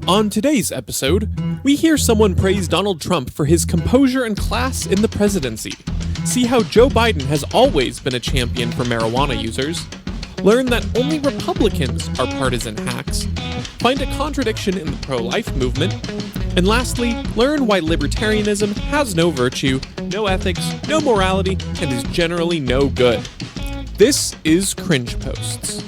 On today's episode, we hear someone praise Donald Trump for his composure and class in the presidency, see how Joe Biden has always been a champion for marijuana users, learn that only Republicans are partisan hacks, find a contradiction in the pro-life movement, and lastly, learn why libertarianism has no virtue, no ethics, no morality, and is generally no good. This is Cringe Posts.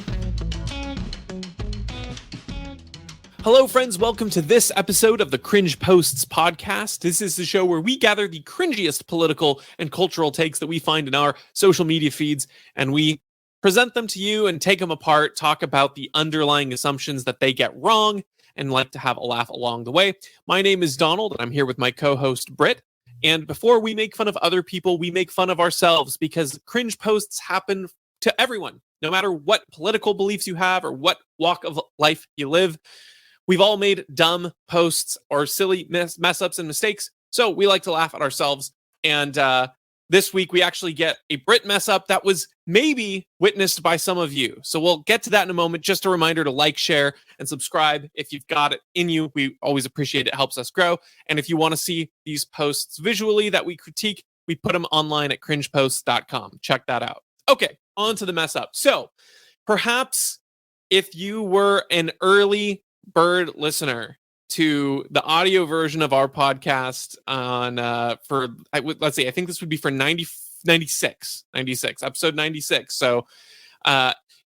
Hello, friends. Welcome to this episode of the Cringe Posts podcast. This is the show where we gather the cringiest political and cultural takes that we find in our social media feeds, and we present them to you and take them apart, talk about the underlying assumptions that they get wrong, and like to have a laugh along the way. My name is Donald, and I'm here with my co-host, Britt. And before we make fun of other people, we make fun of ourselves, because cringe posts happen to everyone, no matter what political beliefs you have or what walk of life you live. We've all made dumb posts or silly mess ups and mistakes, so we like to laugh at ourselves. And this week, we actually get a Brit mess up that was maybe witnessed by some of you. So we'll get to that in a moment. Just a reminder to like, share, and subscribe if you've got it in you. We always appreciate it. It helps us grow. And if you want to see these posts visually that we critique, we put them online at cringeposts.com. Check that out. Okay, on to the mess up. So perhaps if you were an early bird listener to the audio version of our podcast on let's see, I think this would be for 96, episode 96. So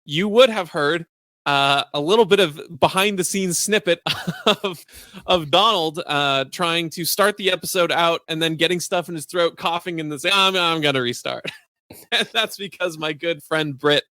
you would have heard a little bit of behind the scenes snippet of Donald trying to start the episode out and then getting stuff in his throat, coughing, and then saying, I'm going to restart. And that's because my good friend Britt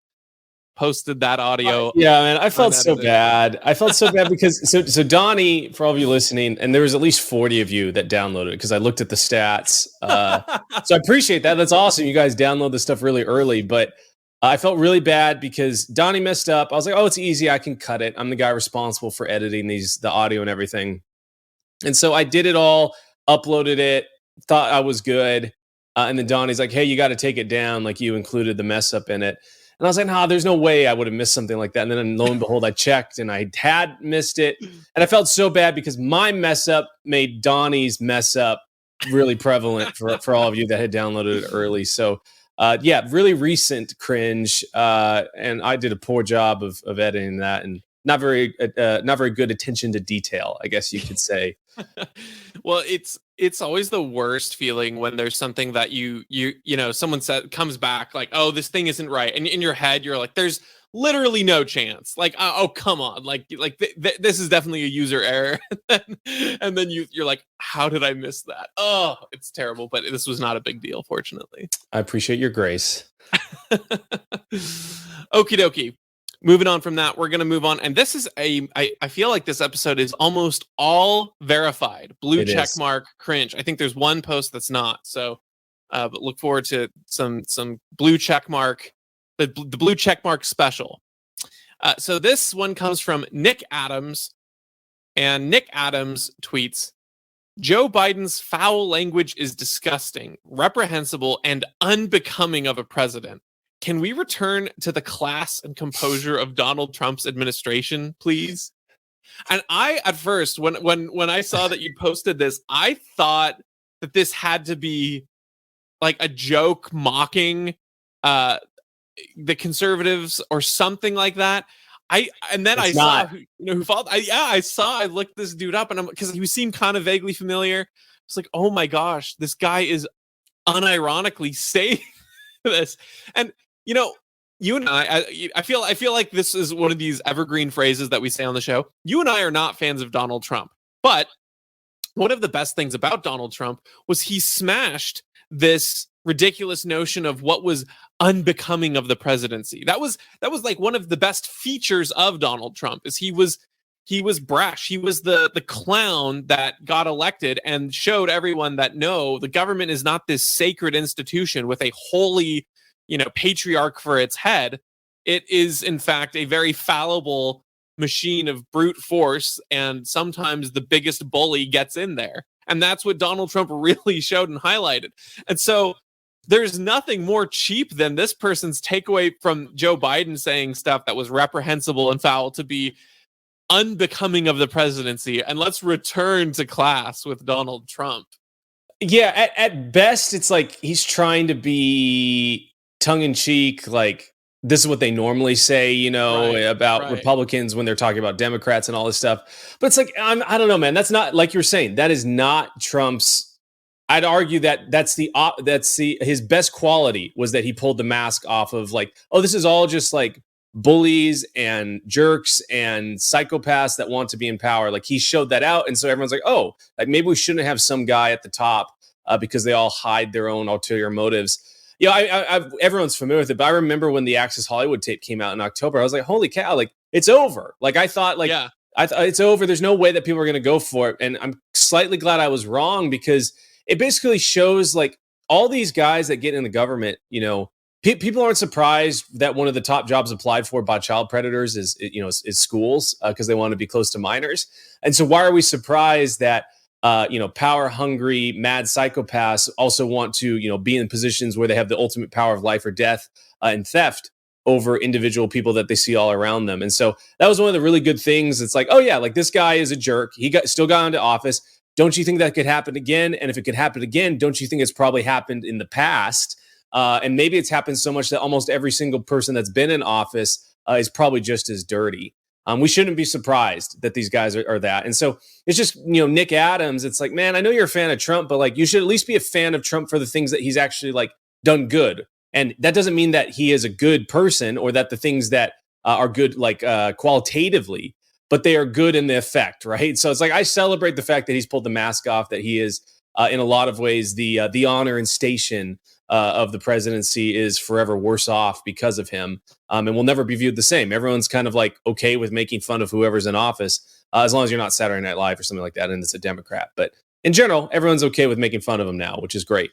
posted that audio. Yeah, man, I felt so bad. I felt so bad because so Donnie, for all of you listening, and there was at least 40 of you that downloaded it because I looked at the stats. So I appreciate that. That's awesome. You guys download this stuff really early, but I felt really bad because Donnie messed up. I was like, oh, it's easy. I can cut it. I'm the guy responsible for editing the audio and everything. And so I did it all, uploaded it, thought I was good. And then Donnie's like, hey, you got to take it down. Like, you included the mess up in it. And I was like, there's no way I would have missed something like that. And then lo and behold, I checked and I had missed it. And I felt so bad because my mess up made Donnie's mess up really prevalent for all of you that had downloaded it early. So really recent cringe. And I did a poor job of editing that, and not very good attention to detail, I guess you could say. Well, it's always the worst feeling when there's something that you know someone comes back like, oh, this thing isn't right, and in your head you're like, there's literally no chance, like, oh come on, like this is definitely a user error. and then you're like, how did I miss that? Oh, it's terrible. But this was not a big deal, fortunately. I appreciate your grace. Okie dokie. Moving on from that, we're going to move on. And this is I feel like this episode is almost all verified. Blue check mark cringe. I think there's one post that's not. So, but look forward to some blue check mark, the blue check mark special. So this one comes from Nick Adams. And Nick Adams tweets, Joe Biden's foul language is disgusting, reprehensible, and unbecoming of a president. Can we return to the class and composure of Donald Trump's administration, please? And I, at first, when I saw that you posted this, I thought that this had to be like a joke mocking the conservatives or something like that. I saw who followed. I looked this dude up, and because he seemed kind of vaguely familiar. It's like, oh my gosh, this guy is unironically saying this. And you know, you and I feel like this is one of these evergreen phrases that we say on the show. You and I are not fans of Donald Trump, but one of the best things about Donald Trump was he smashed this ridiculous notion of what was unbecoming of the presidency. That was like one of the best features of Donald Trump is he was brash. He was the clown that got elected and showed everyone that no, the government is not this sacred institution with a holy, patriarch for its head. It is, in fact, a very fallible machine of brute force, and sometimes the biggest bully gets in there. And that's what Donald Trump really showed and highlighted. And so there's nothing more cheap than this person's takeaway from Joe Biden saying stuff that was reprehensible and foul to be unbecoming of the presidency, and let's return to class with Donald Trump. Yeah, at best, it's like he's trying to be tongue-in-cheek, like, this is what they normally say, about Republicans when they're talking about Democrats and all this stuff. But it's like, I don't know, man. That's not, like you're saying, that is not Trump's. I'd argue that that's his best quality was that he pulled the mask off of, like, oh, this is all just like bullies and jerks and psychopaths that want to be in power. Like, he showed that out, and so everyone's like, oh, like, maybe we shouldn't have some guy at the top because they all hide their own ulterior motives. Everyone's familiar with it, but I remember when the Access Hollywood tape came out in October, I was like, holy cow, like, it's over. Like, I thought, like, it's over. There's no way that people are going to go for it. And I'm slightly glad I was wrong, because it basically shows, like, all these guys that get in the government, people aren't surprised that one of the top jobs applied for by child predators is schools, because they want to be close to minors. And so why are we surprised that power hungry, mad psychopaths also want to, be in positions where they have the ultimate power of life or death and theft over individual people that they see all around them? And so that was one of the really good things. It's like, oh yeah, like, this guy is a jerk. He still got into office. Don't you think that could happen again? And if it could happen again, don't you think it's probably happened in the past? And maybe it's happened so much that almost every single person that's been in office is probably just as dirty. We shouldn't be surprised that these guys are that. And so it's just, Nick Adams, it's like, man, I know you're a fan of Trump, but, like, you should at least be a fan of Trump for the things that he's actually, like, done good. And that doesn't mean that he is a good person or that the things that are good, like, qualitatively, but they are good in the effect, right? So it's like, I celebrate the fact that he's pulled the mask off, that he is, in a lot of ways, the honor and station of the presidency is forever worse off because of him, and will never be viewed the same. Everyone's kind of, like, okay with making fun of whoever's in office, as long as you're not Saturday Night Live or something like that, and it's a Democrat. But in general, everyone's okay with making fun of him now, which is great.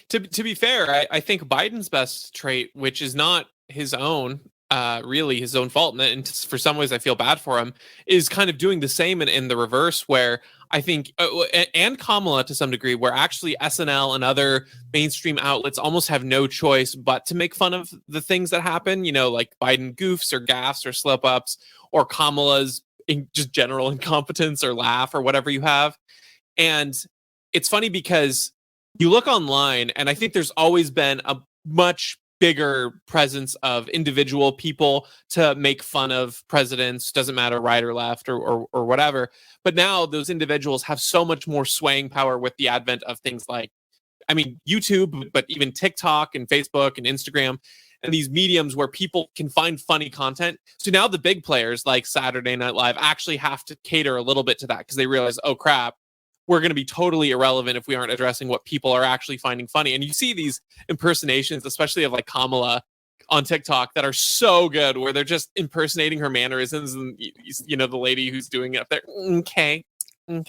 To be fair, I think Biden's best trait, which is not his own, really his own fault, and for some ways I feel bad for him, is kind of doing the same in the reverse, where I think, and Kamala to some degree, where actually SNL and other mainstream outlets almost have no choice but to make fun of the things that happen, like Biden goofs or gaffes or slip ups, or Kamala's just general incompetence or laugh or whatever you have. And it's funny because you look online, and I think there's always been a much bigger presence of individual people to make fun of presidents, doesn't matter right or left or whatever. But now those individuals have so much more swaying power with the advent of things like, YouTube, but even TikTok and Facebook and Instagram and these mediums where people can find funny content. So now the big players like Saturday Night Live actually have to cater a little bit to that, because they realize, oh crap, we're going to be totally irrelevant if we aren't addressing what people are actually finding funny. And you see these impersonations, especially of, like, Kamala on TikTok, that are so good, where they're just impersonating her mannerisms, and the lady who's doing it up there, okay, and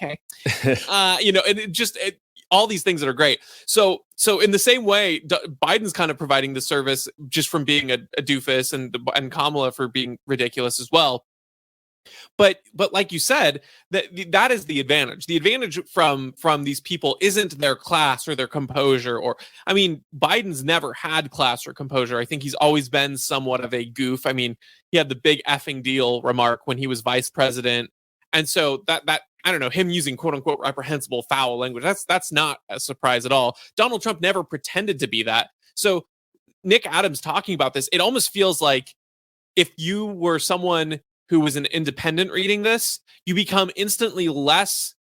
all these things that are great. So in the same way, Biden's kind of providing the service just from being a doofus, and Kamala for being ridiculous as well. But like you said, that is the advantage. The advantage from these people isn't their class or their composure, Biden's never had class or composure. I think he's always been somewhat of a goof. He had the big effing deal remark when he was vice president. And so that I don't know, him using quote unquote reprehensible foul language, that's not a surprise at all. Donald Trump never pretended to be that. So Nick Adams talking about this, it almost feels like if you were someone who was an independent reading this, you become instantly less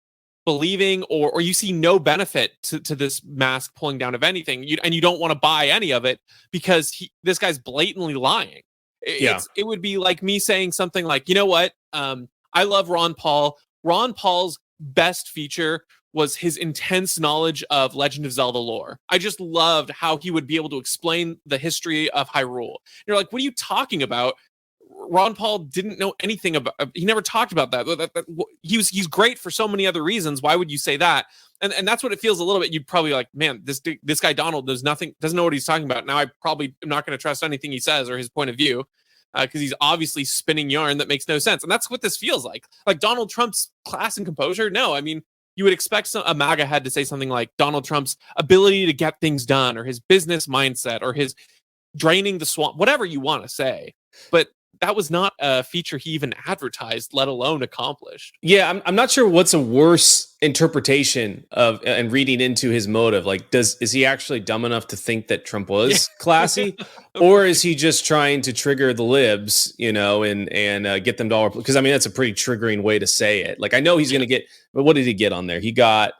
believing, or you see no benefit to this mask pulling down of anything, and you don't want to buy any of it because this guy's blatantly lying. It would be like me saying something like, you know what, I love Ron Paul. Ron Paul's best feature was his intense knowledge of Legend of Zelda lore. I just loved how he would be able to explain the history of Hyrule. You're like, what are you talking about? Ron Paul didn't know anything about. He never talked about that. He's great for so many other reasons. Why would you say that? And that's what it feels a little bit. You'd probably like, man, this guy Donald knows nothing, doesn't know what he's talking about. Now I probably am not going to trust anything he says or his point of view, because he's obviously spinning yarn that makes no sense. And that's what this feels like. Like Donald Trump's class and composure. No, you would expect a MAGA head to say something like Donald Trump's ability to get things done, or his business mindset, or his draining the swamp, whatever you want to say. But that was not a feature he even advertised, let alone accomplished. Yeah, I'm not sure what's a worse interpretation of and reading into his motive. Like, is he actually dumb enough to think that Trump was classy, or is he just trying to trigger the libs, and get them to all? Because I mean, that's a pretty triggering way to say it. Like, I know he's going to get, but what did he get on there? He got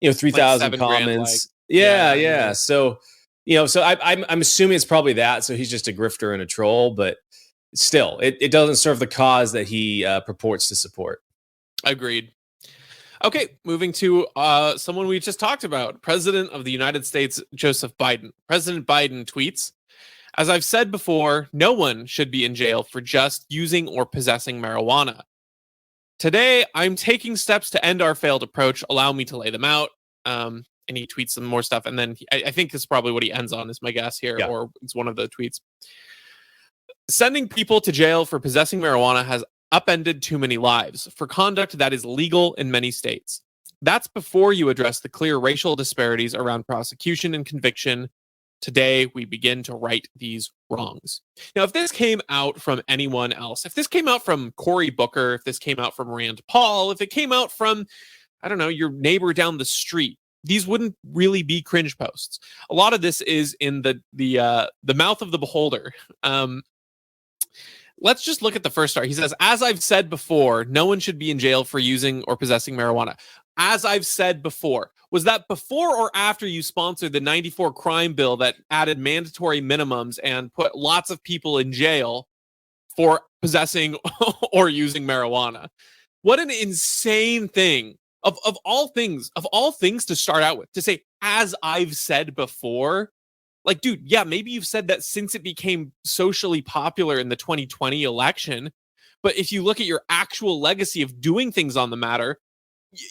3,000 like comments. Yeah. So I'm assuming it's probably that. So he's just a grifter and a troll, but still, it doesn't serve the cause that he purports to support. Agreed. Okay, moving to someone we just talked about, President of the United States, Joseph Biden. President Biden tweets, "As I've said before, no one should be in jail for just using or possessing marijuana. Today, I'm taking steps to end our failed approach. Allow me to lay them out." And he tweets some more stuff. And then I think this is probably what he ends on, is my guess here, or it's one of the tweets. "Sending people to jail for possessing marijuana has upended too many lives for conduct that is legal in many states. That's before you address the clear racial disparities around prosecution and conviction. Today, we begin to right these wrongs." Now, if this came out from anyone else, if this came out from Cory Booker, if this came out from Rand Paul, if it came out from, I don't know, your neighbor down the street, these wouldn't really be cringe posts. A lot of this is in the mouth of the beholder. Let's just look at the first part. He says, "As I've said before, no one should be in jail for using or possessing marijuana." As I've said before. Was that before or after you sponsored the 94 crime bill that added mandatory minimums and put lots of people in jail for possessing or using marijuana? What an insane thing. Of all things to start out with, to say, "As I've said before." Like, dude, yeah, maybe you've said that since it became socially popular in the 2020 election, but if you look at your actual legacy of doing things on the matter,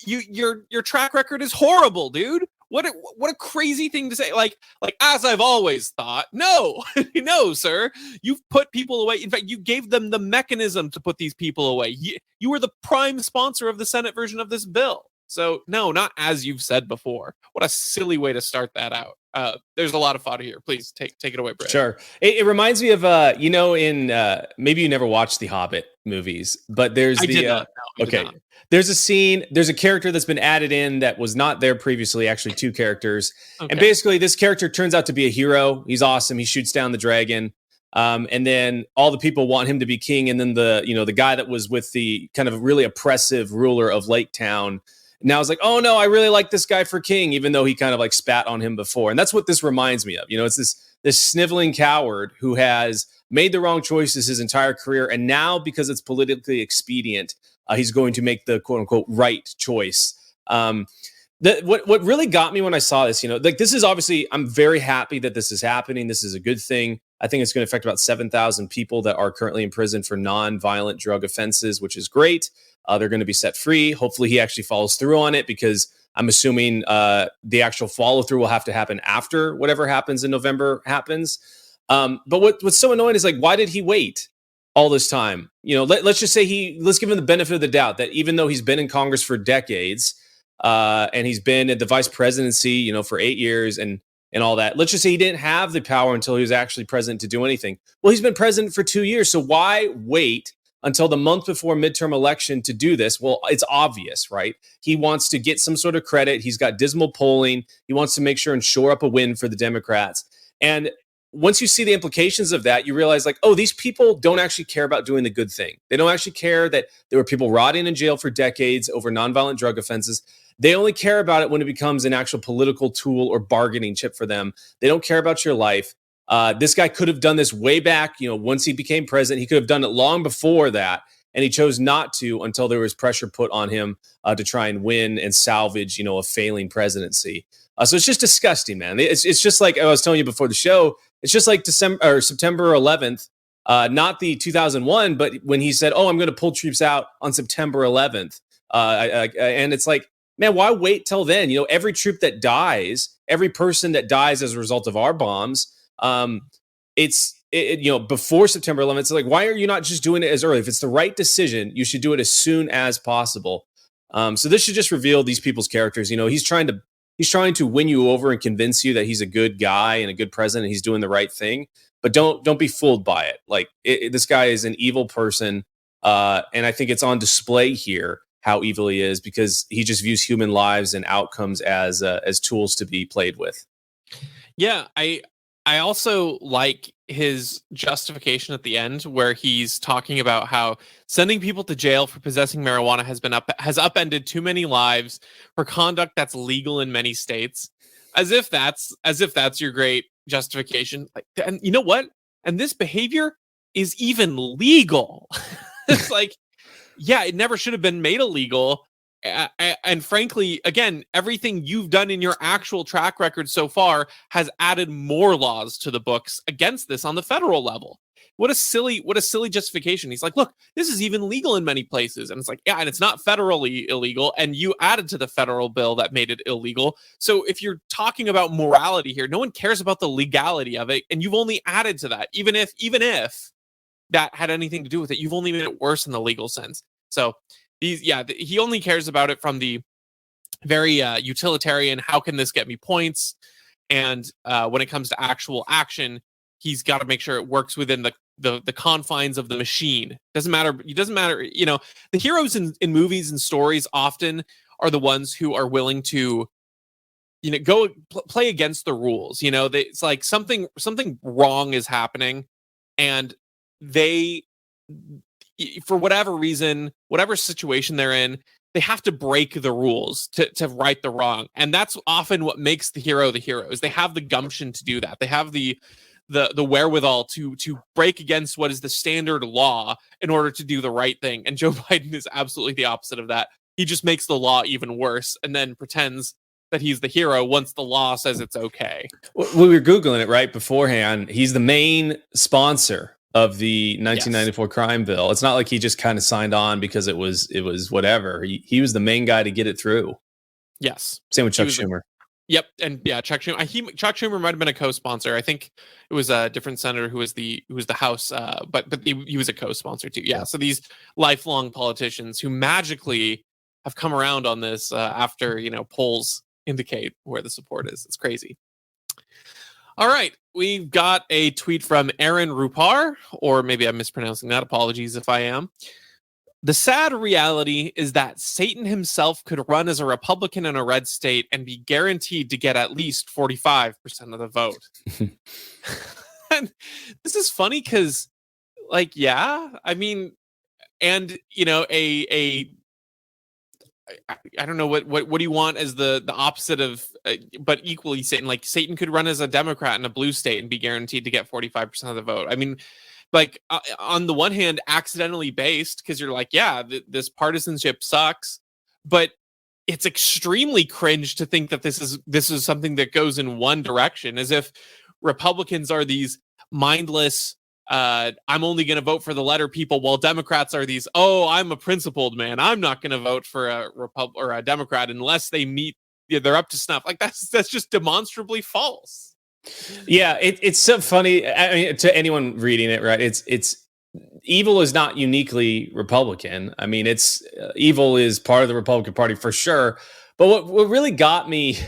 your track record is horrible, dude. What a crazy thing to say. Like as I've always thought. No, no, sir. You've put people away. In fact, you gave them the mechanism to put these people away. You were the prime sponsor of the Senate version of this bill. So no, not as you've said before. What a silly way to start that out. There's a lot of fodder here. Please take it away, Brett. Sure. It reminds me of in maybe you never watched the Hobbit movies, but there's I did not. No, I did not. There's a scene, there's a character that's been added in that was not there previously, actually two characters. Okay. And basically this character turns out to be a hero. He's awesome. He shoots down the dragon. And then all the people want him to be king. And then the guy that was with the kind of really oppressive ruler of Lake Town now it's like, oh no, I really like this guy for king, even though he kind of like spat on him before. And that's what this reminds me of. It's this sniveling coward who has made the wrong choices his entire career. And now, because it's politically expedient, he's going to make the quote unquote right choice. What really got me when I saw this, this is obviously, I'm very happy that this is happening. This is a good thing. I think it's going to affect about 7,000 people that are currently in prison for non-violent drug offenses, which is great. They're going to be set free. Hopefully he actually follows through on it, because I'm assuming the actual follow through will have to happen after whatever happens in November happens. But what's so annoying is, like, why did he wait all this time? Let's just say let's give him the benefit of the doubt that even though he's been in Congress for decades and he's been at the vice presidency, for 8 years and all that, let's just say he didn't have the power until he was actually president to do anything. Well, he's been president for 2 years. So why wait until the month before midterm election to do this? Well, it's obvious, right? He wants to get some sort of credit. He's got dismal polling. He wants to make sure and shore up a win for the Democrats. And once you see the implications of that, you realize, like, oh, these people don't actually care about doing the good thing. They don't actually care that there were people rotting in jail for decades over nonviolent drug offenses. They only care about it when it becomes an actual political tool or bargaining chip for them. They don't care about your life. This guy could have done this way back, once he became president. He could have done it long before that, and he chose not to until there was pressure put on him to try and win and salvage, a failing presidency. So it's just disgusting, man. It's just like I was telling you before the show. It's just like September 11th, not the 2001, but when he said, "Oh, I'm going to pull troops out on September 11th," and it's like, man, why wait till then? Every troop that dies, every person that dies as a result of our bombs, before September 11th, it's like, why are you not just doing it as early? If it's the right decision, you should do it as soon as possible. So this should just reveal these people's characters. He's trying to he's trying to win you over and convince you that he's a good guy and a good president. He's doing the right thing, but don't be fooled by it. Like this guy is an evil person, and I think it's on display here how evil he is, because he just views human lives and outcomes as tools to be played with. Yeah, I also like his justification at the end, where he's talking about how sending people to jail for possessing marijuana has upended too many lives for conduct that's legal in many states. As if that's your great justification. Like, and you know what? And this behavior is even legal. It's like, yeah, it never should have been made illegal. And frankly, again, everything you've done in your actual track record so far has added more laws to the books against this on the federal level. What a silly justification. He's like, look, this is even legal in many places. And it's like, yeah, and it's not federally illegal. And you added to the federal bill that made it illegal. So if you're talking about morality here, no one cares about the legality of it. And you've only added to that. Even if that had anything to do with it, you've only made it worse in the legal sense. So he only cares about it from the very utilitarian, how can this get me points? And when it comes to actual action, he's got to make sure it works within the confines of the machine. Doesn't matter. You know, the heroes in movies and stories often are the ones who are willing to, you know, go play against the rules. You know, it's like something wrong is happening, and they, for whatever reason, whatever situation they're in, they have to break the rules to right the wrong. And that's often what makes the hero the hero, is they have the gumption to do that. They have the wherewithal to break against what is the standard law in order to do the right thing. And Joe Biden is absolutely the opposite of that. He just makes the law even worse and then pretends that he's the hero once the law says it's okay. We were Googling it right beforehand. He's the main sponsor of the 1994 crime bill. It's not like he just kind of signed on because it was whatever. He was the main guy to get it through. Yes. Same with Chuck Schumer. Yep. And yeah, Chuck Schumer might have been a co-sponsor. I think it was a different senator who was the House, but he was a co-sponsor too. Yeah. So these lifelong politicians who magically have come around on this after, you know, polls indicate where the support is. It's crazy. All right, we've got a tweet from Aaron Rupar, or maybe I'm mispronouncing that. Apologies if I am. The sad reality is that Satan himself could run as a Republican in a red state and be guaranteed to get at least 45% of the vote. And this is funny because, like, yeah, I mean, and, you know, I don't know what do you want as the opposite of, but equally Satan. Like, Satan could run as a Democrat in a blue state and be guaranteed to get 45% of the vote. I mean, like, on the one hand, accidentally based, because you're like, yeah, this partisanship sucks, but it's extremely cringe to think that this is something that goes in one direction, as if Republicans are these mindless, I'm only going to vote for the letter people, while Democrats are these, oh, I'm a principled man, I'm not going to vote for a Democrat unless they meet, they're up to snuff. Like, that's just demonstrably false. Yeah, it's so funny. I mean, to anyone reading it, right? It's evil is not uniquely Republican. I mean, it's evil is part of the Republican Party for sure. But what really got me,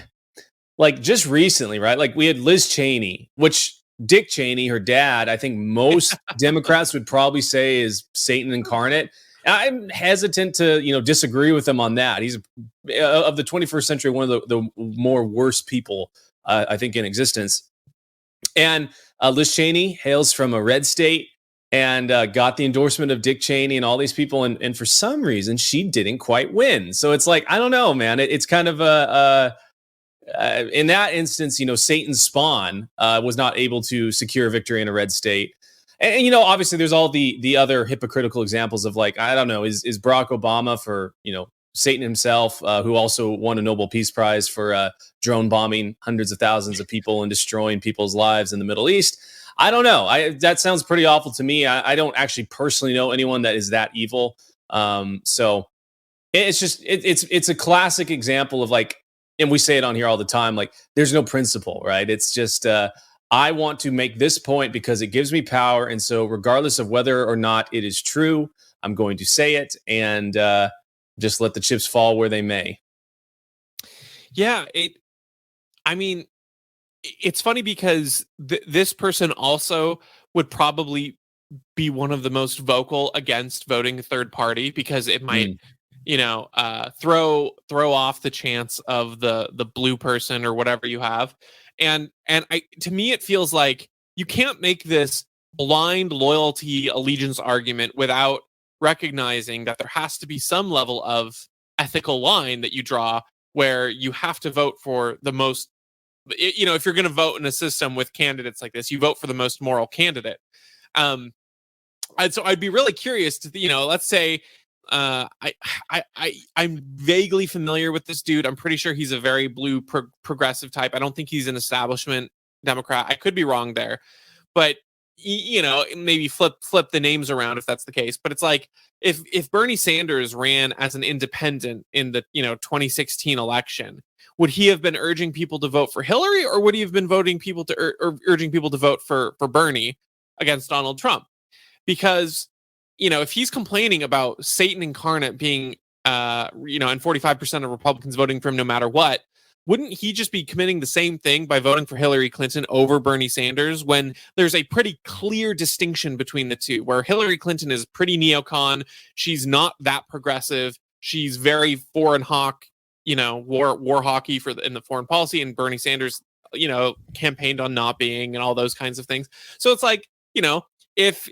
like, just recently, right? Like, we had Liz Cheney, which Dick Cheney, her dad, I think most Democrats would probably say is Satan incarnate. I'm hesitant to, disagree with him on that. He's of the 21st century, one of the more worst people, I think, in existence. And Liz Cheney hails from a red state and got the endorsement of Dick Cheney and all these people. And for some reason, she didn't quite win. So it's like, I don't know, man. It's kind of in that instance, Satan's spawn was not able to secure victory in a red state. And obviously there's all the other hypocritical examples of, like, I don't know, is Barack Obama for, Satan himself, who also won a Nobel Peace Prize for drone bombing hundreds of thousands of people and destroying people's lives in the Middle East. I don't know. That sounds pretty awful to me. I don't actually personally know anyone that is that evil. So it's just, it's a classic example of, like, and we say it on here all the time, like, there's no principle, right? It's just, I want to make this point because it gives me power. And so regardless of whether or not it is true, I'm going to say it and just let the chips fall where they may. Yeah, I mean, it's funny because this person also would probably be one of the most vocal against voting third party because it might, throw off the chance of the blue person or whatever you have. And to me, it feels like you can't make this blind loyalty allegiance argument without recognizing that there has to be some level of ethical line that you draw where you have to vote for the most, if you're going to vote in a system with candidates like this, you vote for the most moral candidate. So I'd be really curious to, let's say, I'm vaguely familiar with this dude. I'm pretty sure he's a very blue progressive type. I don't think he's an establishment Democrat. I could be wrong there, but maybe flip the names around if that's the case. But it's like if Bernie Sanders ran as an independent in the 2016 election, would he have been urging people to vote for Hillary, or would he have been voting people to urging people to vote for Bernie against Donald Trump? Because if he's complaining about Satan incarnate being and 45% of Republicans voting for him no matter what, wouldn't he just be committing the same thing by voting for Hillary Clinton over Bernie Sanders when there's a pretty clear distinction between the two, where Hillary Clinton is pretty neocon, she's not that progressive, she's very foreign hawk, war hockey in the foreign policy, and Bernie Sanders, campaigned on not being, and all those kinds of things. So it's like, if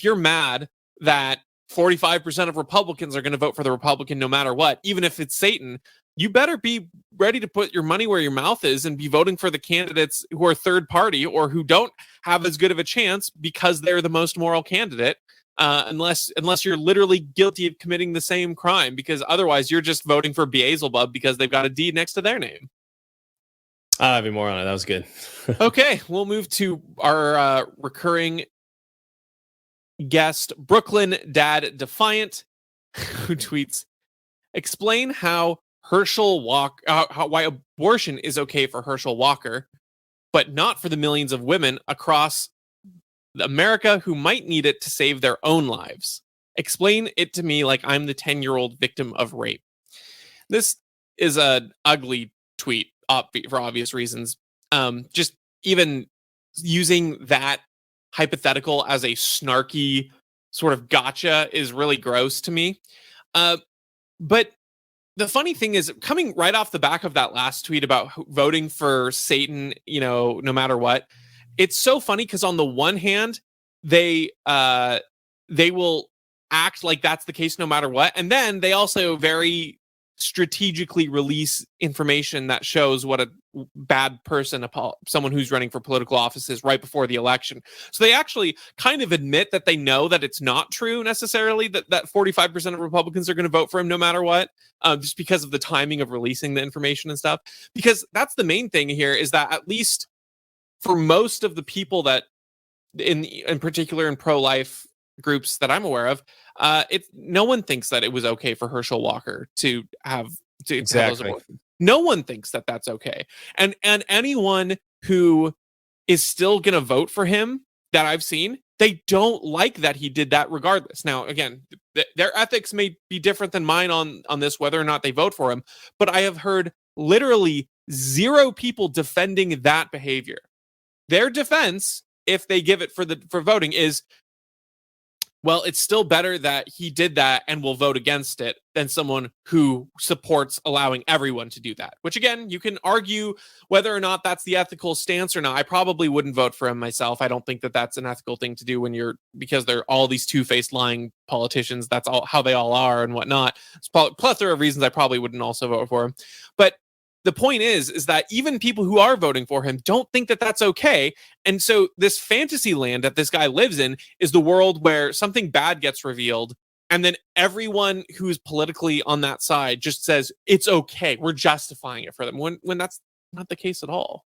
you're mad that 45% of Republicans are going to vote for the Republican no matter what, even if it's Satan, you better be ready to put your money where your mouth is and be voting for the candidates who are third party or who don't have as good of a chance because they're the most moral candidate, unless you're literally guilty of committing the same crime, because otherwise you're just voting for Beelzebub because they've got a D next to their name. I'll have you more on it. That was good. Okay, we'll move to our recurring guest, Brooklyn Dad Defiant, who tweets, explain how why abortion is okay for Herschel Walker, but not for the millions of women across America who might need it to save their own lives. Explain it to me like I'm the 10-year-old victim of rape. This is an ugly tweet for obvious reasons. Just even using that hypothetical as a snarky sort of gotcha is really gross to me. But the funny thing is, coming right off the back of that last tweet about voting for Satan, no matter what, it's so funny because on the one hand, they will act like that's the case no matter what, and then they also very strategically release information that shows what a bad person someone who's running for political office is right before the election. So they actually kind of admit that they know that it's not true necessarily that 45% of Republicans are going to vote for him no matter what, just because of the timing of releasing the information and stuff. Because that's the main thing here, is that at least for most of the people that in particular in pro-life groups that I'm aware of, no one thinks that it was okay for Herschel Walker to have those abortions. No one thinks that that's okay, and anyone who is still going to vote for him that I've seen, they don't like that he did that regardless. Now, again, their ethics may be different than mine on this, whether or not they vote for him, but I have heard literally zero people defending that behavior. Their defense, if they give it for voting, is, well, it's still better that he did that and will vote against it than someone who supports allowing everyone to do that. Which, again, you can argue whether or not that's the ethical stance or not. I probably wouldn't vote for him myself. I don't think that that's an ethical thing to do because they're all these two-faced lying politicians. That's all how they all are and whatnot. It's a plethora of reasons I probably wouldn't also vote for him. But the point is that even people who are voting for him don't think that that's okay. And so this fantasy land that this guy lives in is the world where something bad gets revealed, and then everyone who's politically on that side just says, it's okay, we're justifying it for them, when that's not the case at all.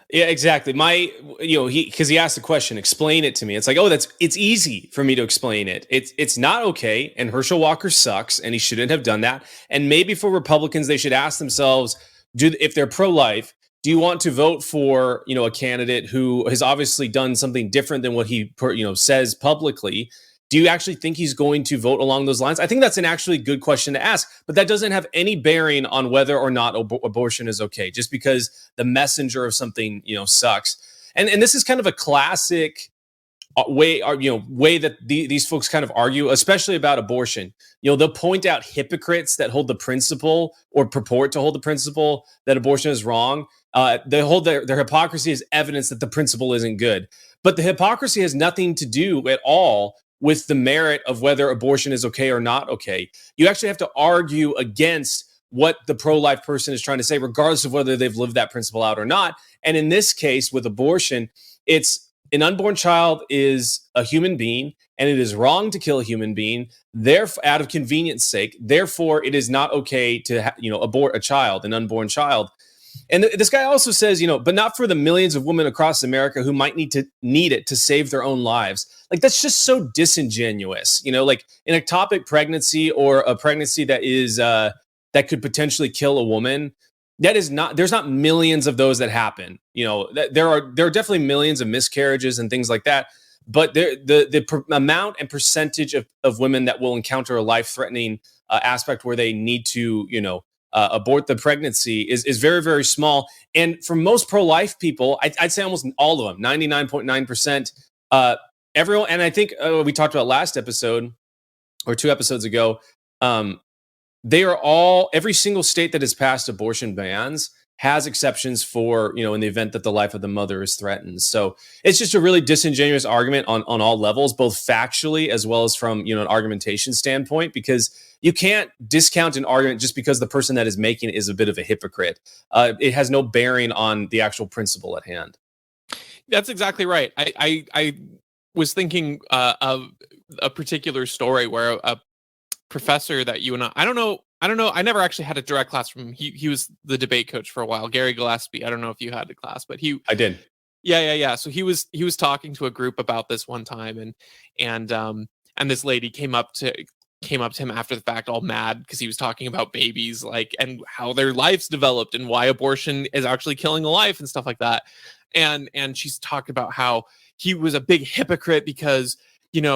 Yeah, exactly. Because he asked the question, explain it to me. It's like, it's easy for me to explain it. It's not okay. And Herschel Walker sucks, and he shouldn't have done that. And maybe for Republicans, they should ask themselves, if they're pro-life, do you want to vote for, a candidate who has obviously done something different than what he, says publicly? do you actually think he's going to vote along those lines? I think that's an actually good question to ask, but that doesn't have any bearing on whether or not abortion is okay, just because the messenger of something, sucks. And this is kind of a classic way that these folks kind of argue, especially about abortion. They'll point out hypocrites that hold the principle or purport to hold the principle that abortion is wrong. They hold their hypocrisy as evidence that the principle isn't good. But the hypocrisy has nothing to do at all with the merit of whether abortion is okay or not okay. You actually have to argue against what the pro-life person is trying to say, regardless of whether they've lived that principle out or not. And in this case, with abortion, it's an unborn child is a human being, and it is wrong to kill a human being, therefore, out of convenience sake. Therefore, it is not okay to abort a child, an unborn child. And this guy also says, but not for the millions of women across America who might need it to save their own lives. Like, that's just so disingenuous. Like an ectopic pregnancy or a pregnancy that is that could potentially kill a woman. There's not millions of those that happen. There are definitely millions of miscarriages and things like that. But the amount and percentage of women that will encounter a life-threatening aspect where they need to, abort the pregnancy is very, very small. And for most pro-life people, I'd say almost all of them, 99.9%, everyone. And I think we talked about last episode or 2 episodes ago, they are all, every single state that has passed abortion bans has exceptions for, in the event that the life of the mother is threatened. So it's just a really disingenuous argument on all levels, both factually as well as from, an argumentation standpoint, because you can't discount an argument just because the person that is making it is a bit of a hypocrite. It has no bearing on the actual principle at hand. That's exactly right. I was thinking of a particular story where a professor that you and I don't know. I never actually had a direct class from him. He was the debate coach for a while, Gary Gillespie. I don't know if you had a class, but I did. Yeah. So he was talking to a group about this one time, and this lady came up to him after the fact, all mad because he was talking about babies, and how their lives developed and why abortion is actually killing a life and stuff like that. And she's talked about how he was a big hypocrite because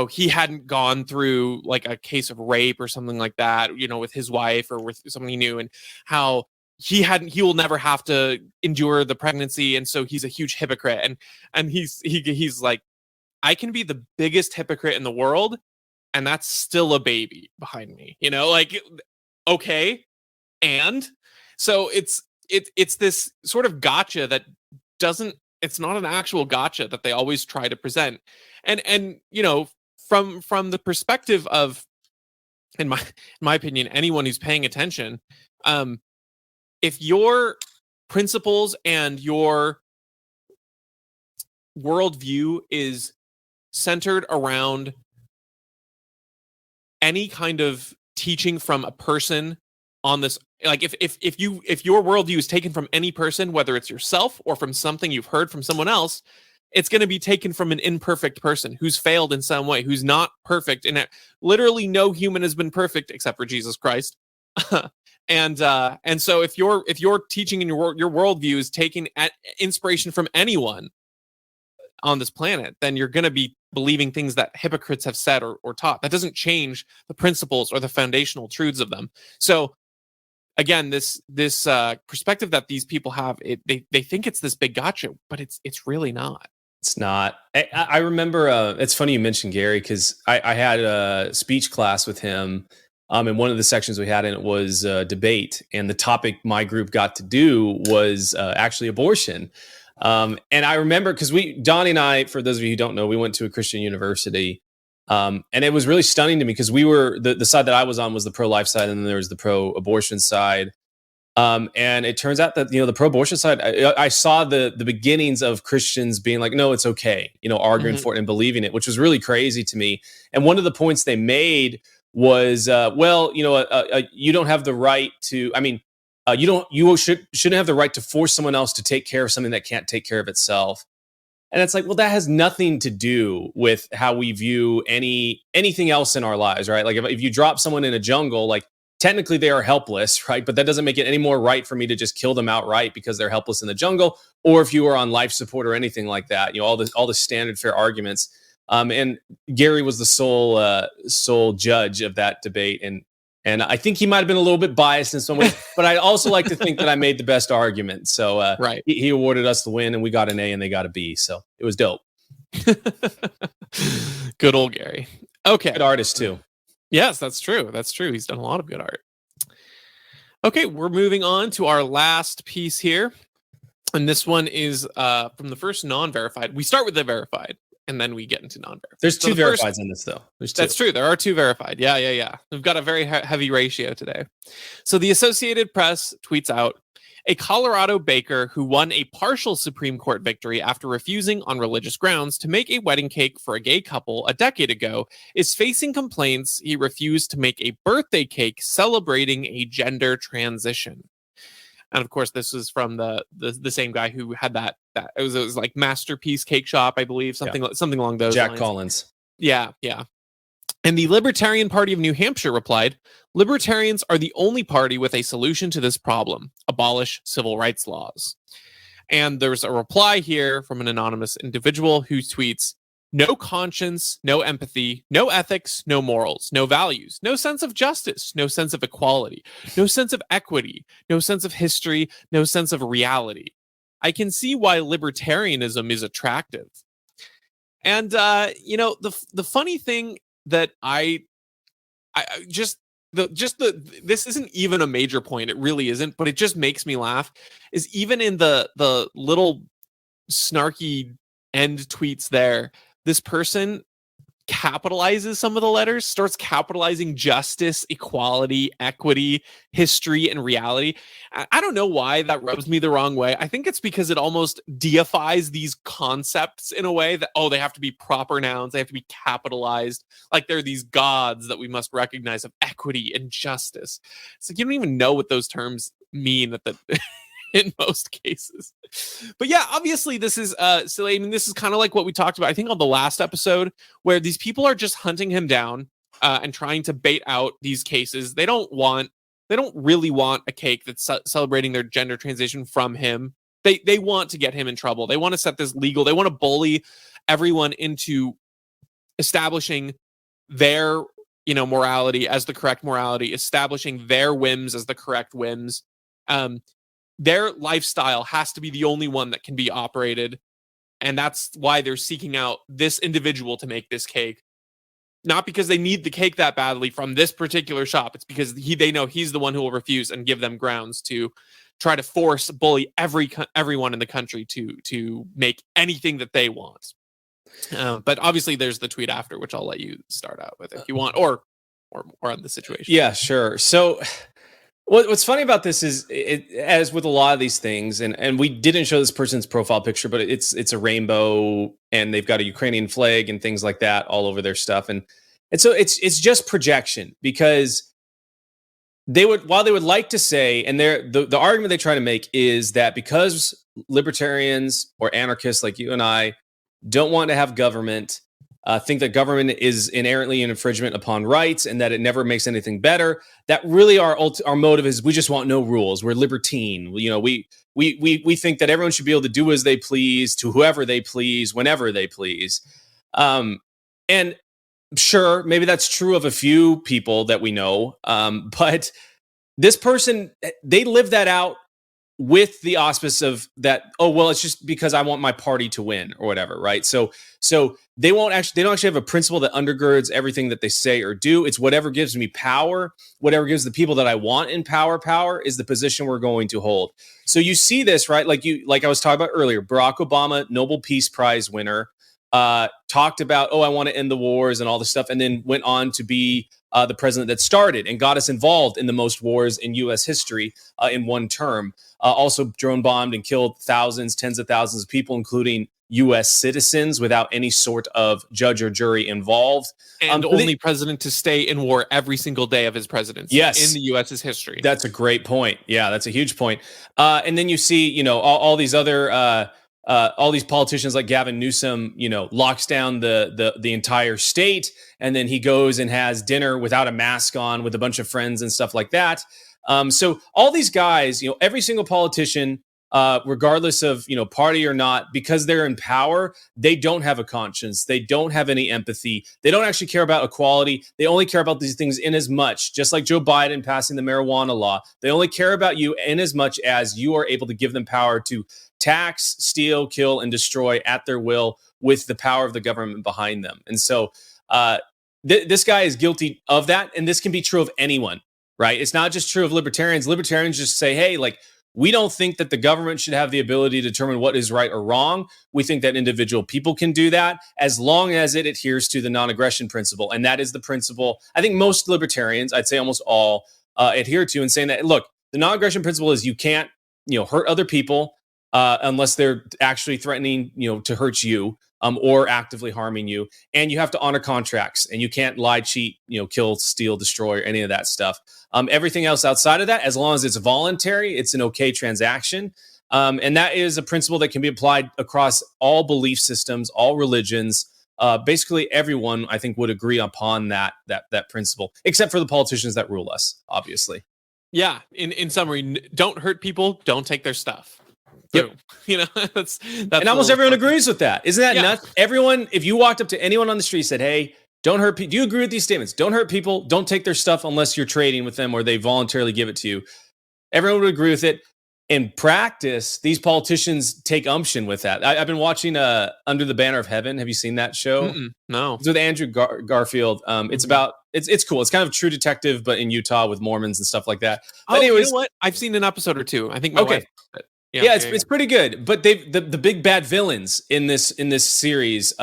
he hadn't gone through like a case of rape or something like that, with his wife or with someone he knew, and how he will never have to endure the pregnancy. And so he's a huge hypocrite. And he's like, I can be the biggest hypocrite in the world, and that's still a baby behind me, okay. And so it's this sort of gotcha that it's not an actual gotcha that they always try to present. And from the perspective of, in my opinion, anyone who's paying attention, if your principles and your worldview is centered around any kind of teaching from a person on this, like if your worldview is taken from any person, whether it's yourself or from something you've heard from someone else, it's going to be taken from an imperfect person who's failed in some way, who's not perfect. And literally no human has been perfect except for Jesus Christ. And so if your teaching and your worldview is taking inspiration from anyone on this planet, then you're going to be believing things that hypocrites have said or taught. That doesn't change the principles or the foundational truths of them. So again, this perspective that these people have, they think it's this big gotcha, but it's really not. It's not. I remember, it's funny you mentioned Gary, because I had a speech class with him, and one of the sections we had in it was debate, and the topic my group got to do was actually abortion. And I remember, because Donnie and I, for those of you who don't know, we went to a Christian university, and it was really stunning to me because we were, the side that I was on was the pro-life side, and then there was the pro-abortion side. And it turns out that, the pro-abortion side, I saw the beginnings of Christians being like, no, it's okay, arguing for it and believing it, which was really crazy to me. And one of the points they made was, you don't have the right to, you shouldn't have the right to force someone else to take care of something that can't take care of itself. And it's like, well, that has nothing to do with how we view anything else in our lives, right? Like if you drop someone in a jungle, like, technically they are helpless, right? But that doesn't make it any more right for me to just kill them outright because they're helpless in the jungle, or if you are on life support or anything like that, all the standard fair arguments. And Gary was the sole judge of that debate, and I think he might have been a little bit biased in some ways, but I also like to think that I made the best argument. So right. he awarded us the win, and we got an A and they got a B. So it was dope. Good old Gary. Okay. Good artist too. Yes, that's true. That's true. He's done a lot of good art. Okay, we're moving on to our last piece here. And this one is from the first non-verified. We start with the verified, and then we get into non-verified. There's two verifieds in this, though. That's true. There are two verified. Yeah. We've got a very heavy ratio today. So the Associated Press tweets out, a Colorado baker who won a partial Supreme Court victory after refusing on religious grounds to make a wedding cake for a gay couple a decade ago is facing complaints he refused to make a birthday cake celebrating a gender transition. And of course, this was from the same guy who had that it was like Masterpiece Cake Shop, I believe, something along those lines. Jack Collins. Yeah. And the Libertarian Party of New Hampshire replied, libertarians are the only party with a solution to this problem. Abolish civil rights laws. And there's a reply here from an anonymous individual who tweets, no conscience, no empathy, no ethics, no morals, no values, no sense of justice, no sense of equality, no sense of equity, no sense of history, no sense of reality. I can see why libertarianism is attractive. And, the funny thing that this isn't even a major point. It really isn't, but it just makes me laugh is even in the little snarky end tweets there, this person capitalizes some of the letters, starts capitalizing justice, equality, equity, history, and reality. I don't know why that rubs me the wrong way. I think it's because it almost deifies these concepts in a way that, they have to be proper nouns, they have to be capitalized, like they're these gods that we must recognize of equity and justice. So you don't even know what those terms mean in most cases. But yeah, obviously this is silly. I mean, this is kind of like what we talked about, I think, on the last episode, where these people are just hunting him down and trying to bait out these cases. They don't really want a cake that's celebrating their gender transition from him. They want to get him in trouble. They want to set this legal. They want to bully everyone into establishing their, morality as the correct morality, establishing their whims as the correct whims. Their lifestyle has to be the only one that can be operated. And that's why they're seeking out this individual to make this cake. Not because they need the cake that badly from this particular shop. It's because they know he's the one who will refuse and give them grounds to try to bully everyone in the country to make anything that they want. But obviously there's the tweet after, which I'll let you start out with if you want, or on the situation. Yeah, sure. So what's funny about this is, as with a lot of these things, and we didn't show this person's profile picture, but it's a rainbow, and they've got a Ukrainian flag and things like that all over their stuff, and so it's just projection, because while they would like to say, and the argument they try to make is that because libertarians or anarchists like you and I don't want to have government, think that government is inherently an infringement upon rights and that it never makes anything better, that really our motive is we just want no rules. We're libertine. We think that everyone should be able to do as they please, to whoever they please, whenever they please. And sure, maybe that's true of a few people that we know. But this person, they live that out with the auspice of that, it's just because I want my party to win or whatever, right? So they don't actually have a principle that undergirds everything that they say or do. It's whatever gives me power, whatever gives the people that I want in power is the position we're going to hold. So you see this, right? Like I was talking about earlier, Barack Obama, Nobel Peace Prize winner, talked about, I want to end the wars and all this stuff, and then went on to be the president that started and got us involved in the most wars in U.S. history in one term. Also drone bombed and killed tens of thousands of people, including U.S. citizens, without any sort of judge or jury involved. And only president to stay in war every single day of his presidency in the U.S.'s history. That's a great point. Yeah, that's a huge point. And then you see, all these other all these politicians like Gavin Newsom, locks down the entire state, and then he goes and has dinner without a mask on with a bunch of friends and stuff like that. So all these guys, every single politician regardless of party or not, because they're in power, they don't have a conscience. They don't have any empathy. They don't actually care about equality. They only care about these things in as much, just like Joe Biden passing the marijuana law. They only care about you in as much as you are able to give them power to tax, steal, kill, and destroy at their will with the power of the government behind them. And so this guy is guilty of that. And this can be true of anyone, right? It's not just true of libertarians. Libertarians just say, hey, like, we don't think that the government should have the ability to determine what is right or wrong. We think that individual people can do that as long as it adheres to the non-aggression principle. And that is the principle I think most libertarians, I'd say almost all, adhere to, and saying that, look, the non-aggression principle is you can't, hurt other people unless they're actually threatening, to hurt you or actively harming you. And you have to honor contracts, and you can't lie, cheat, kill, steal, destroy, or any of that stuff. Everything else outside of that, as long as it's voluntary, it's an okay transaction. And that is a principle that can be applied across all belief systems, all religions. Basically, everyone, I think, would agree upon that principle, except for the politicians that rule us, obviously. Yeah. In summary, don't hurt people, don't take their stuff. Yep. That's and almost everyone agrees with that. Isn't that nuts? Everyone, if you walked up to anyone on the street and said, hey, don't hurt people. Do you agree with these statements? Don't hurt people. Don't take their stuff unless you're trading with them or they voluntarily give it to you. Everyone would agree with it. In practice, these politicians take umption with that. I've been watching Under the Banner of Heaven. Have you seen that show? No. It's with Andrew Garfield. It's about, it's cool. It's kind of True Detective, but in Utah with Mormons and stuff like that. But anyways, you know what? I've seen an episode or two. I think my wife. Yeah, it's pretty good. But the big bad villains in this series,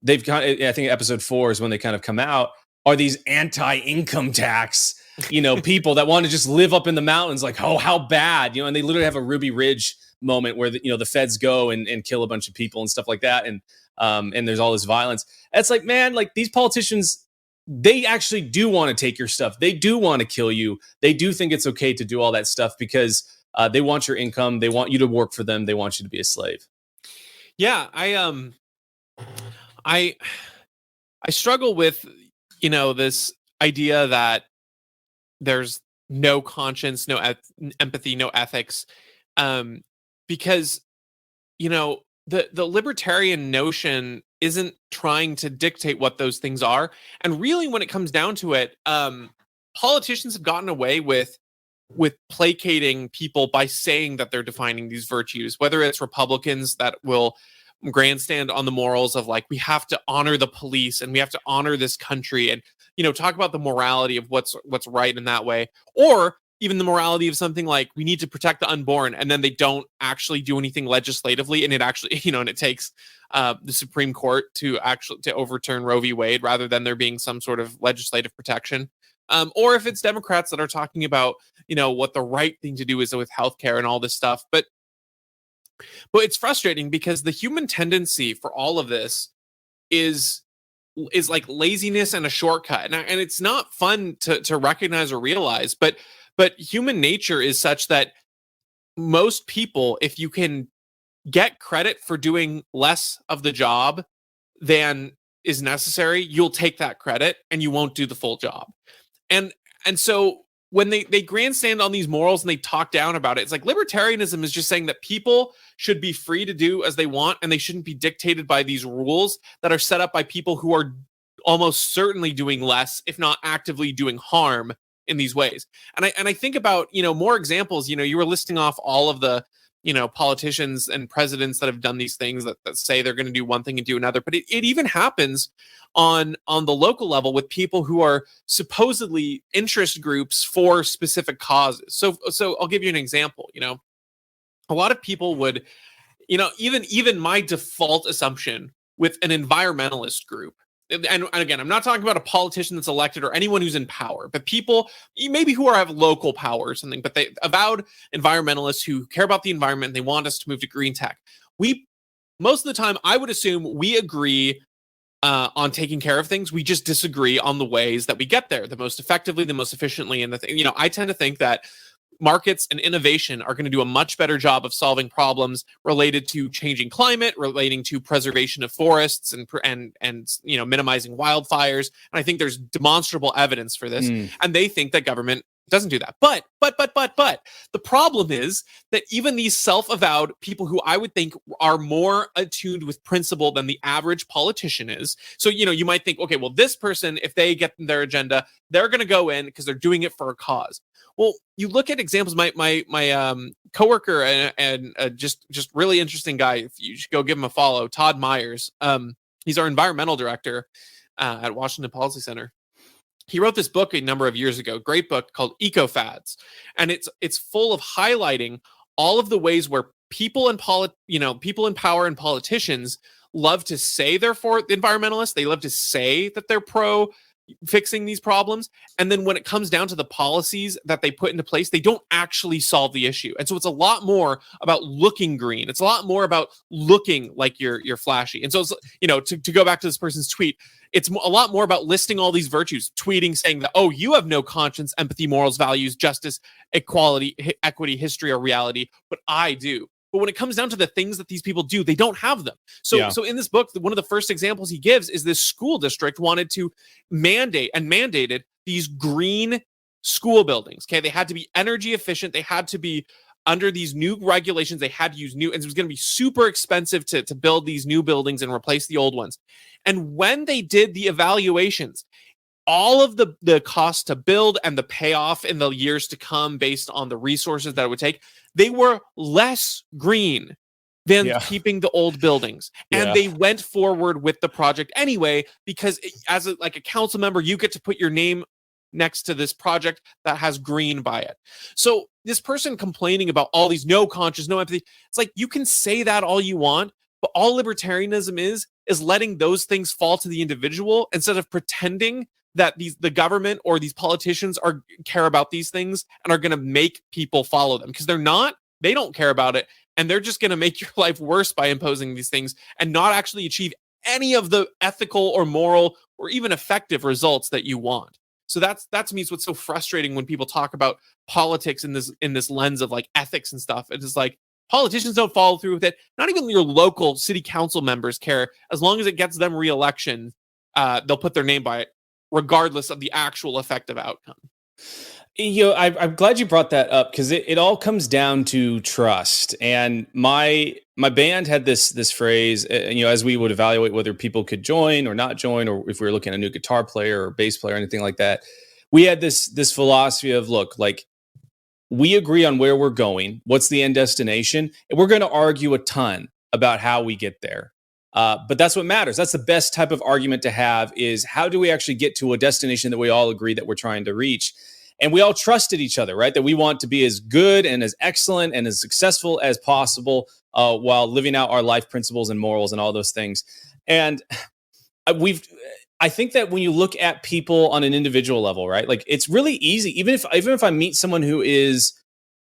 they've got, I think episode 4 is when they kind of come out, are these anti-income tax, people that want to just live up in the mountains, like, oh, how bad, and they literally have a Ruby Ridge moment where the feds go and kill a bunch of people and stuff like that, and there's all this violence. It's like, man, like, these politicians, they actually do want to take your stuff. They do want to kill you. They do think it's okay to do all that stuff because they want your income. They want you to work for them. They want you to be a slave. Yeah, I struggle with, this idea that there's no conscience, no empathy, no ethics, because, the libertarian notion isn't trying to dictate what those things are. And really, when it comes down to it, politicians have gotten away with placating people by saying that they're defining these virtues, whether it's Republicans that will grandstand on the morals of, like, we have to honor the police and we have to honor this country and, talk about the morality of what's right in that way, or even the morality of something like we need to protect the unborn, and then they don't actually do anything legislatively, and it actually, and it takes the Supreme Court to overturn Roe v. Wade rather than there being some sort of legislative protection. Or if it's Democrats that are talking about, what the right thing to do is with healthcare and all this stuff. But it's frustrating because the human tendency for all of this is like laziness and a shortcut. And it's not fun to recognize or realize, but human nature is such that most people, if you can get credit for doing less of the job than is necessary, you'll take that credit and you won't do the full job. And so when they grandstand on these morals and they talk down about it, it's like libertarianism is just saying that people should be free to do as they want, and they shouldn't be dictated by these rules that are set up by people who are almost certainly doing less, if not actively doing harm in these ways. And I think about, more examples. You were listing off all of the, politicians and presidents that have done these things that say they're going to do one thing and do another. But it even happens on the local level with people who are supposedly interest groups for specific causes. So I'll give you an example. A lot of people would, even my default assumption with an environmentalist group, and again, I'm not talking about a politician that's elected or anyone who's in power, but people maybe who have local power or something, but they avowed environmentalists who care about the environment and they want us to move to green tech. Most of the time, I would assume we agree on taking care of things. We just disagree on the ways that we get there the most effectively, the most efficiently. And I tend to think that markets and innovation are going to do a much better job of solving problems related to changing climate, relating to preservation of forests and minimizing wildfires. And I think there's demonstrable evidence for this. And they think that government doesn't do that. But the problem is that even these self-avowed people who I would think are more attuned with principle than the average politician is. So, you might think, okay, well, this person, if they get their agenda, they're going to go in because they're doing it for a cause. Well, you look at examples. My coworker and just really interesting guy. If you should go give him a follow, Todd Myers. He's our environmental director at Washington Policy Center. He wrote this book a number of years ago, great book called Ecofads, and it's full of highlighting all of the ways where people in power and politicians love to say they're for environmentalists. They love to say that they're pro fixing these problems, and then when it comes down to the policies that they put into place, they don't actually solve the issue. And so it's a lot more about looking green. It's a lot more about looking like you're flashy. And so it's, to go back to this person's tweet, it's a lot more about listing all these virtues, tweeting saying that, oh, you have no conscience, empathy, morals, values, justice, equality, equity, history, or reality, but I do. But when it comes down to the things that these people do, they don't have them. So in this book, one of the first examples he gives is this school district wanted to mandated these green school buildings. Okay, they had to be energy efficient. They had to be under these new regulations. They had to use new, and it was going to be super expensive to build these new buildings and replace the old ones. And when they did the evaluations, all of the cost to build and the payoff in the years to come based on the resources that it would take, they were less green than keeping the old buildings. And they went forward with the project anyway, because as a council member, you get to put your name next to this project that has green by it. So this person complaining about all these no conscience, no empathy, it's like, you can say that all you want, but all libertarianism is letting those things fall to the individual instead of pretending that the government or these politicians care about these things and are going to make people follow them, because they don't care about it, and they're just going to make your life worse by imposing these things and not actually achieve any of the ethical or moral or even effective results that you want. So that to me is what's so frustrating when people talk about politics in this lens of like ethics and stuff. It is like, politicians don't follow through with it. Not even your local city council members care. As long as it gets them re-election, they'll put their name by it, regardless of the actual effective outcome. I'm glad you brought that up, because it all comes down to trust. And my band had this phrase, as we would evaluate whether people could join or not join, or if we were looking at a new guitar player or bass player or anything like that, we had this philosophy of, look, like, we agree on where we're going, what's the end destination, and we're going to argue a ton about how we get there. But that's what matters. That's the best type of argument to have, is how do we actually get to a destination that we all agree that we're trying to reach? And we all trusted each other, right? That we want to be as good and as excellent and as successful as possible while living out our life principles and morals and all those things. And I think that when you look at people on an individual level, right? Like, it's really easy, even if I meet someone who is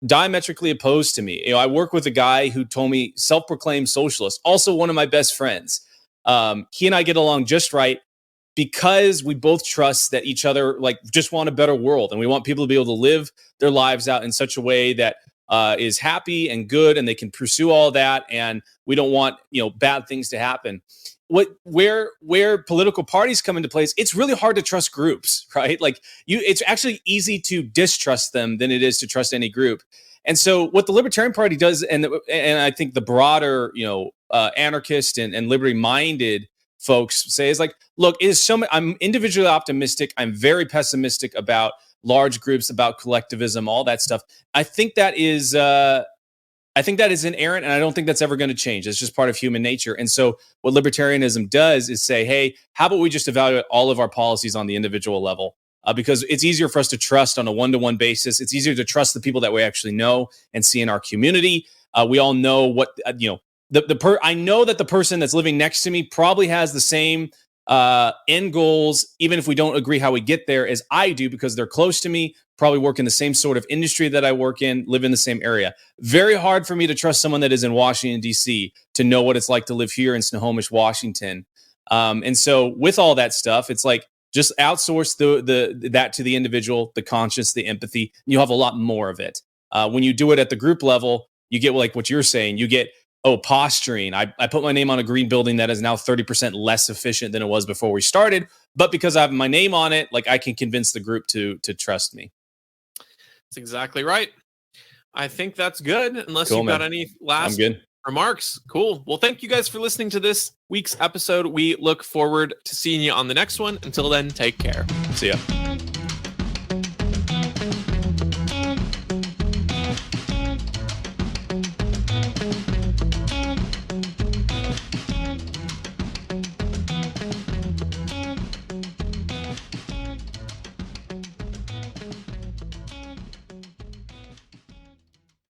diametrically opposed to me. I work with a guy who told me, self-proclaimed socialist, also one of my best friends. He and I get along just right, because we both trust that each other just want a better world, and we want people to be able to live their lives out in such a way that is happy and good, and they can pursue all that, and we don't want bad things to happen. Where political parties come into place, it's really hard to trust groups, right? It's actually easy to distrust them than it is to trust any group. And so what the Libertarian Party does, and I think the broader anarchist and liberty-minded folks say, is like, look, I'm individually optimistic. I'm very pessimistic about large groups, about collectivism, all that stuff. I think that is inerrant, and I don't think that's ever going to change. It's just part of human nature. And so what libertarianism does is say, hey, how about we just evaluate all of our policies on the individual level? Because it's easier for us to trust on a one-to-one basis. It's easier to trust the people that we actually know and see in our community. We all know what, I know that the person that's living next to me probably has the same end goals, even if we don't agree how we get there, as I do, because they're close to me, probably work in the same sort of industry that I work in, live in the same area. Very hard for me to trust someone that is in Washington, D.C. to know what it's like to live here in Snohomish, Washington. And so with all that stuff, it's like, just outsource that to the individual, the conscience, the empathy, and you'll have a lot more of it. When you do it at the group level, you get like what you're saying. You get, posturing. I put my name on a green building that is now 30% less efficient than it was before we started. But because I have my name on it, I can convince the group to trust me. That's exactly right. I think that's good. Unless you've got any last remarks. Cool. Well, thank you guys for listening to this week's episode. We look forward to seeing you on the next one. Until then, take care. See ya.